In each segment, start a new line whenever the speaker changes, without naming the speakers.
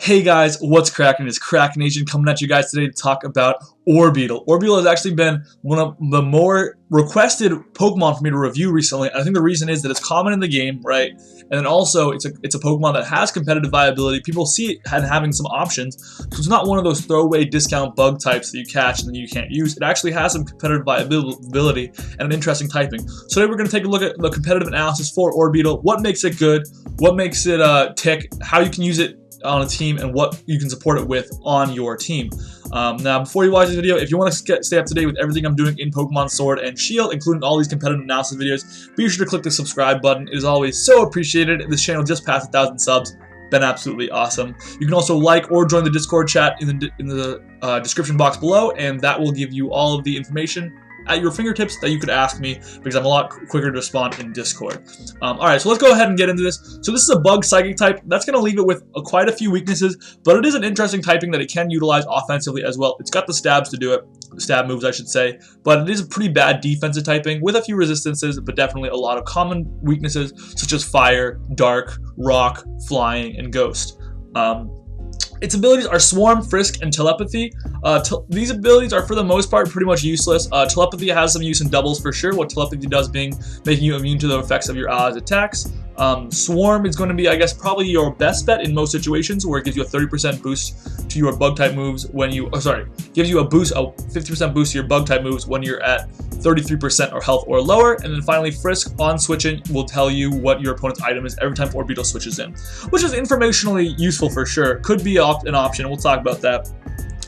Hey guys, what's cracking? It's Krakenation coming at you guys today to talk about ORBEETLE. ORBEETLE has actually been one of the more requested Pokemon for me to review recently. I think the reason is that it's common in the game, right? And then also it's a Pokemon that has competitive viability. People see it having some options, so it's not one of those throwaway discount bug types that you catch and then you can't use. It actually has some competitive viability and an interesting typing. So today we're going to take a look at the competitive analysis for ORBEETLE, what makes it good, what makes it tick, how you can use it on a team, and what you can support it with on your team. Now, before you watch this video, if you want to stay up to date with everything I'm doing in Pokemon Sword and Shield, including all these competitive analysis videos, be sure to click the subscribe button. It is always so appreciated. This channel just passed 1,000 subs. Been absolutely awesome. You can also like or join the Discord chat in the description box below, and that will give you all of the information at your fingertips that you could ask me, because I'm a lot quicker to respond in Discord. Alright, so let's go ahead and get into this. So this is a bug psychic type. That's going to leave it with quite a few weaknesses, but it is an interesting typing that it can utilize offensively as well. It's got the stabs to do it, stab moves I should say, but it is a pretty bad defensive typing with a few resistances, but definitely a lot of common weaknesses such as fire, dark, rock, flying, and ghost. Its abilities are Swarm, Frisk, and Telepathy. These abilities are for the most part pretty much useless. Telepathy has some use in doubles for sure, what Telepathy does being making you immune to the effects of your allies' attacks. Swarm is going to be, I guess, probably your best bet in most situations, where it gives you a 30% boost to your bug-type moves when you, gives you a 50% boost to your bug-type moves when you're at 33% or health or lower. And then finally, Frisk on switching will tell you what your opponent's item is every time ORBEETLE switches in, which is informationally useful for sure. Could be an option, and we'll talk about that.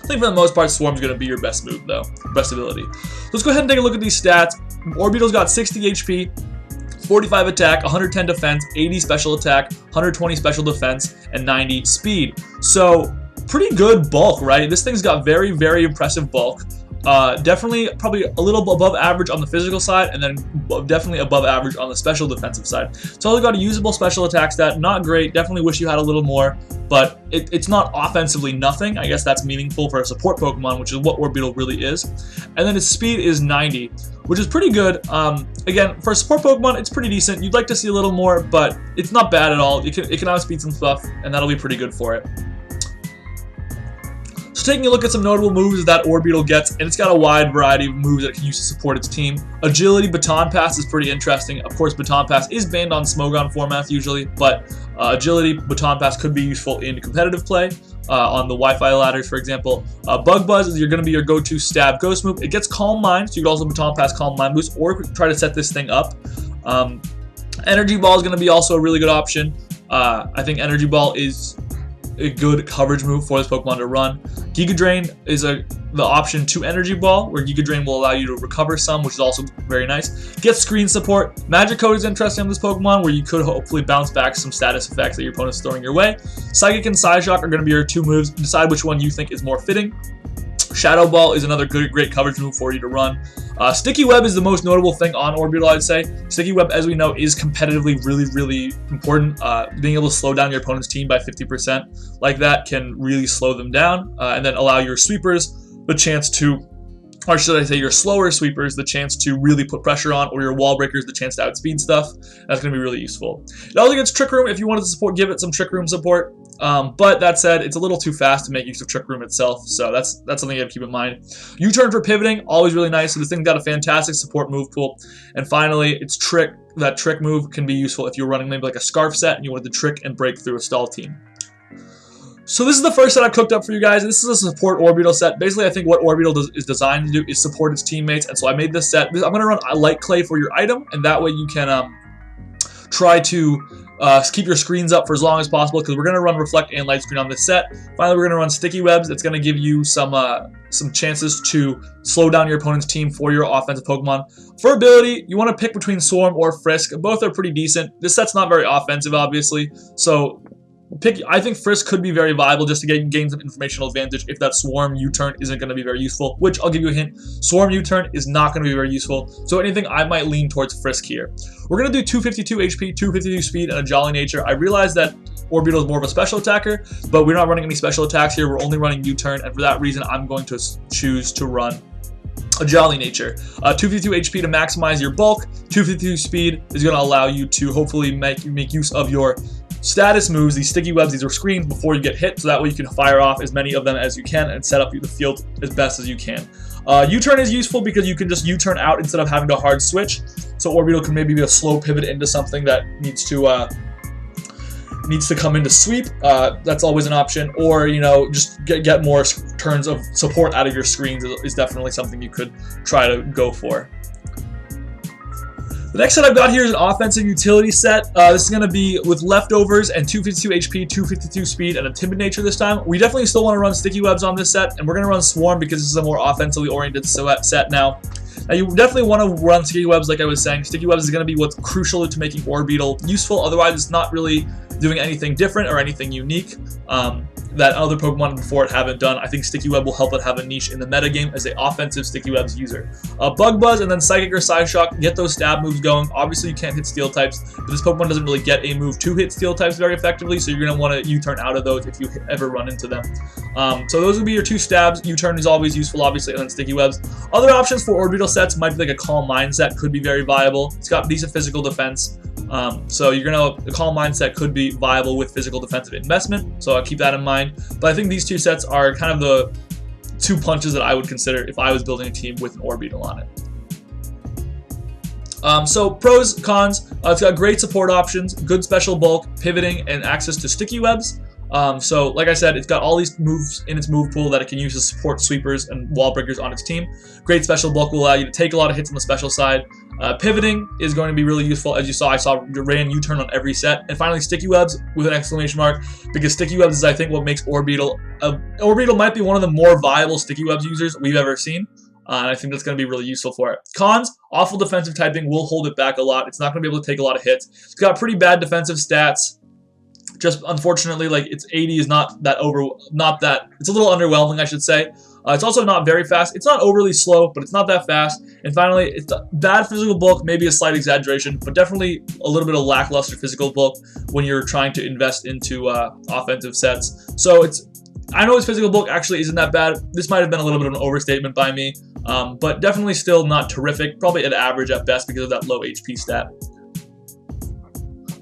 I think for the most part, Swarm is going to be your best move though, best ability. Let's go ahead and take a look at these stats. ORBEETLE's got 60 HP, 45 attack, 110 defense, 80 special attack, 120 special defense, and 90 speed. So pretty good bulk, right? This thing's got very, very impressive bulk. Definitely probably a little above average on the physical side, and then definitely above average on the special defensive side. It's only got a usable special attack stat, not great. Definitely wish you had a little more, but it's not offensively nothing. I guess that's meaningful for a support Pokemon, which is what ORBEETLE really is. And then its speed is 90, which is pretty good. Again, for a support Pokemon, it's pretty decent. You'd like to see a little more, but it's not bad at all. It can outspeed some stuff, and that'll be pretty good for it. So taking a look at some notable moves that ORBEETLE gets, and it's got a wide variety of moves that it can use to support its team. Agility, Baton Pass is pretty interesting. Of course, Baton Pass is banned on Smogon formats usually, but Agility, Baton Pass could be useful in competitive play on the Wi-Fi ladders, for example. Bug Buzz is going to be your go-to stab ghost move. It gets Calm Mind, so you could also Baton Pass Calm Mind boost, or try to set this thing up. Energy Ball is going to be also a really good option. I think Energy Ball is a good coverage move for this Pokemon to run. Giga Drain is the option to Energy Ball, where Giga Drain will allow you to recover some, which is also very nice. Get screen support. Magic Code is interesting on this Pokemon, where you could hopefully bounce back some status effects that your opponent's throwing your way. Psychic and Psyshock are going to be your two moves. Decide which one you think is more fitting. Shadow Ball is another great coverage move for you to run. Sticky Web is the most notable thing on ORBEETLE, I'd say. Sticky Web, as we know, is competitively really important. Being able to slow down your opponent's team by 50% like that can really slow them down, and then allow your sweepers the chance to, or should I say your slower sweepers, the chance to really put pressure on, or your wall breakers the chance to outspeed stuff. That's going to be really useful. It also gets Trick Room if you wanted to give it some Trick Room support. But that said, it's a little too fast to make use of Trick Room itself, so that's something you have to keep in mind. U-Turn for pivoting, always really nice. So this thing's got a fantastic support move pool. And finally, its Trick. That Trick move can be useful if you're running maybe like a Scarf set and you wanted to trick and break through a stall team. So this is the first set I've cooked up for you guys. This is a support ORBEETLE set. Basically, I think what ORBEETLE is designed to do is support its teammates, and so I made this set. I'm going to run a Light Clay for your item, and that way you can try to keep your screens up for as long as possible, because we're going to run Reflect and Light Screen on this set. Finally, we're going to run Sticky Webs. It's going to give you some chances to slow down your opponent's team for your offensive Pokemon. For ability, you want to pick between Swarm or Frisk. Both are pretty decent. This set's not very offensive, obviously, so I think Frisk could be very viable just to gain some informational advantage if that Swarm U-Turn isn't going to be very useful, which I'll give you a hint. Swarm U-Turn is not going to be very useful, so anything I might lean towards Frisk here. We're going to do 252 HP, 252 speed, and a Jolly Nature. I realize that ORBEETLE is more of a special attacker, but we're not running any special attacks here. We're only running U-Turn, and for that reason, I'm going to choose to run a Jolly Nature. 252 HP to maximize your bulk. 252 speed is going to allow you to hopefully make use of your status moves, these sticky webs, these are screens before you get hit, so that way you can fire off as many of them as you can and set up the field as best as you can. U-turn is useful because you can just U-turn out instead of having to hard switch. So Orbeetle can maybe be a slow pivot into something that needs to come into sweep. That's always an option. Or, you know, just get more turns of support out of your screens is definitely something you could try to go for. The next set I've got here is an offensive utility set. This is going to be with leftovers and 252 HP, 252 speed, and a timid nature this time. We definitely still want to run sticky webs on this set, and we're going to run swarm because this is a more offensively oriented set now. Now, you definitely want to run sticky webs like I was saying. Sticky webs is going to be what's crucial to making Orbeetle useful. Otherwise, it's not really doing anything different or anything unique that other Pokemon before it haven't done. I think Sticky Web will help it have a niche in the metagame as an offensive Sticky Webs user. Bug Buzz and then Psychic or Psyshock, get those stab moves going. Obviously, you can't hit Steel types, but this Pokemon doesn't really get a move to hit Steel types very effectively, so you're going to want to U-turn out of those if you ever run into them. So those would be your two stabs. U-turn is always useful, obviously, and then Sticky Webs. Other options for Orbeetle sets might be like a Calm Mindset, could be very viable. It's got decent physical defense. So the Calm Mindset could be viable with physical defensive investment, so I'll keep that in mind. But I think these two sets are kind of the two punches that I would consider if I was building a team with an Orbeetle on it. So pros, cons, it's got great support options, good special bulk, pivoting, and access to sticky webs. So like I said, it's got all these moves in its move pool that it can use to support sweepers and wall breakers on its team. Great special bulk will allow you to take a lot of hits on the special side. Pivoting is going to be really useful. As you saw, I ran U-turn on every set. And finally, sticky webs with an exclamation mark, because sticky webs is, I think, what makes Orbeetle. Orbeetle might be one of the more viable sticky webs users we've ever seen. And I think that's going to be really useful for it. Cons, awful defensive typing will hold it back a lot. It's not going to be able to take a lot of hits. It's got pretty bad defensive stats. Just unfortunately, like its 80 is it's a little underwhelming, I should say. It's also not very fast. It's not overly slow, but it's not that fast. And finally, it's bad physical bulk, maybe a slight exaggeration, but definitely a little bit of lackluster physical bulk when you're trying to invest into offensive sets. So I know its physical bulk actually isn't that bad. This might have been a little bit of an overstatement by me, but definitely still not terrific. Probably at average at best because of that low HP stat.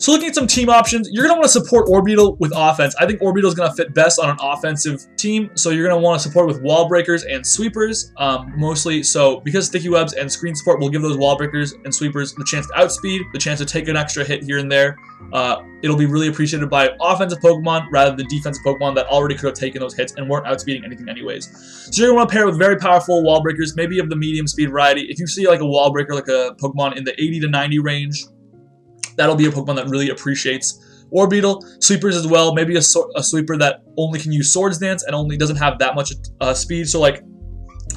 So looking at some team options, you're going to want to support Orbeetle with offense. I think Orbeetle is going to fit best on an offensive team, so you're going to want to support with wall breakers and sweepers, mostly. So because sticky webs and screen support will give those wall breakers and sweepers the chance to outspeed, the chance to take an extra hit here and there. It'll be really appreciated by offensive Pokemon rather than defensive Pokemon that already could have taken those hits and weren't outspeeding anything anyways. So you're going to want to pair with very powerful wall breakers, maybe of the medium speed variety. If you see like a wall breaker, like a Pokemon in the 80 to 90 range, that'll be a Pokemon that really appreciates Orbeetle. Sweepers as well, maybe a sweeper that only can use Swords Dance and only doesn't have that much speed. So like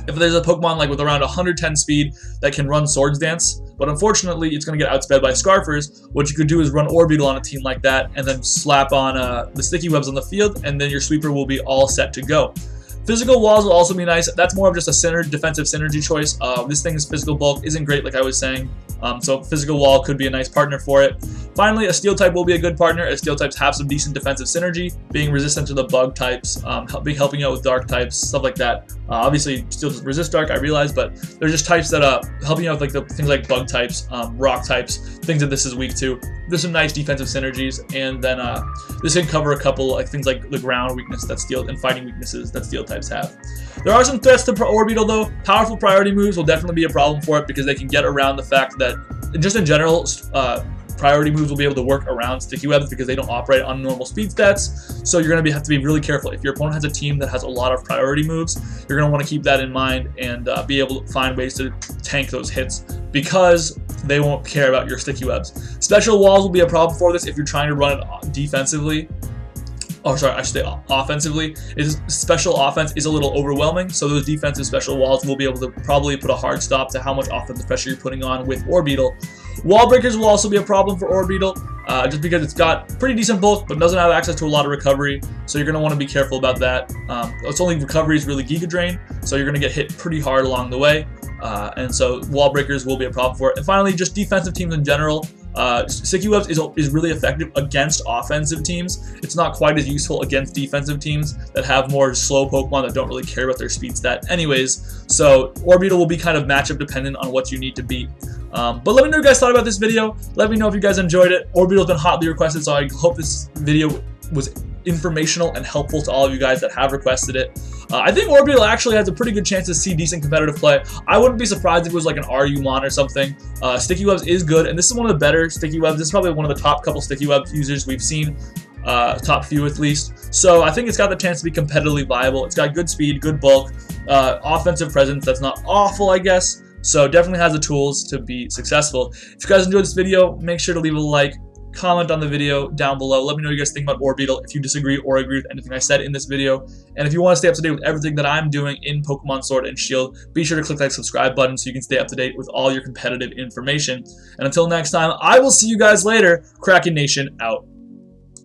if there's a Pokemon like with around 110 speed that can run Swords Dance, but unfortunately it's going to get outsped by Scarfers, what you could do is run Orbeetle on a team like that and then slap on the sticky webs on the field, and then your sweeper will be all set to go. Physical walls will also be nice. That's more of just a defensive synergy choice. This thing's physical bulk isn't great, like I was saying. So physical wall could be a nice partner for it. Finally, a steel type will be a good partner, as steel types have some decent defensive synergy, being resistant to the bug types, helping out with dark types, stuff like that. Obviously, steel doesn't resist dark, I realize, but they're just types that helping out with like things like bug types, rock types, things that this is weak to. There's some nice defensive synergies, and then this can cover a couple like things like the ground weakness that steel and fighting weaknesses that steel types have. There are some threats to Orbeetle though. Powerful priority moves will definitely be a problem for it because they can get around the fact that, just in general, priority moves will be able to work around sticky webs because they don't operate on normal speed stats. So you're going to have to be really careful. If your opponent has a team that has a lot of priority moves, you're going to want to keep that in mind and be able to find ways to tank those hits because they won't care about your sticky webs. Special walls will be a problem for this if you're trying to run it defensively. Oh, sorry, I should say offensively. Special offense is a little overwhelming, so those defensive special walls will be able to probably put a hard stop to how much offensive pressure you're putting on with Orbeetle. Wall breakers will also be a problem for Orbeetle, just because it's got pretty decent bulk, but doesn't have access to a lot of recovery, so you're going to want to be careful about that. Its only recovery is really Giga Drain, so you're going to get hit pretty hard along the way, and so wall breakers will be a problem for it. And finally, just defensive teams in general. Sticky Webs is really effective against offensive teams. It's not quite as useful against defensive teams that have more slow Pokemon that don't really care about their speed stat anyways. So Orbeetle will be kind of matchup dependent on what you need to beat. But let me know what you guys thought about this video. Let me know if you guys enjoyed it. Orbeetle's been hotly requested, so I hope this video was informational and helpful to all of you guys that have requested it. I think Orbeetle actually has a pretty good chance to see decent competitive play. I wouldn't be surprised if it was like an RU1 or something. Sticky Webs is good, and this is one of the better Sticky Webs. This is probably one of the top couple Sticky Webs users we've seen, top few at least. So I think it's got the chance to be competitively viable. It's got good speed, good bulk, offensive presence that's not awful, I guess. So definitely has the tools to be successful. If you guys enjoyed this video, make sure to leave a like. Comment on the video down below. Let me know what you guys think about Orbeetle, if you disagree or agree with anything I said in this video. And if you want to stay up to date with everything that I'm doing in Pokemon Sword and Shield, be sure to click that subscribe button so you can stay up to date with all your competitive information. And until next time, I will see you guys later. Krakenation out.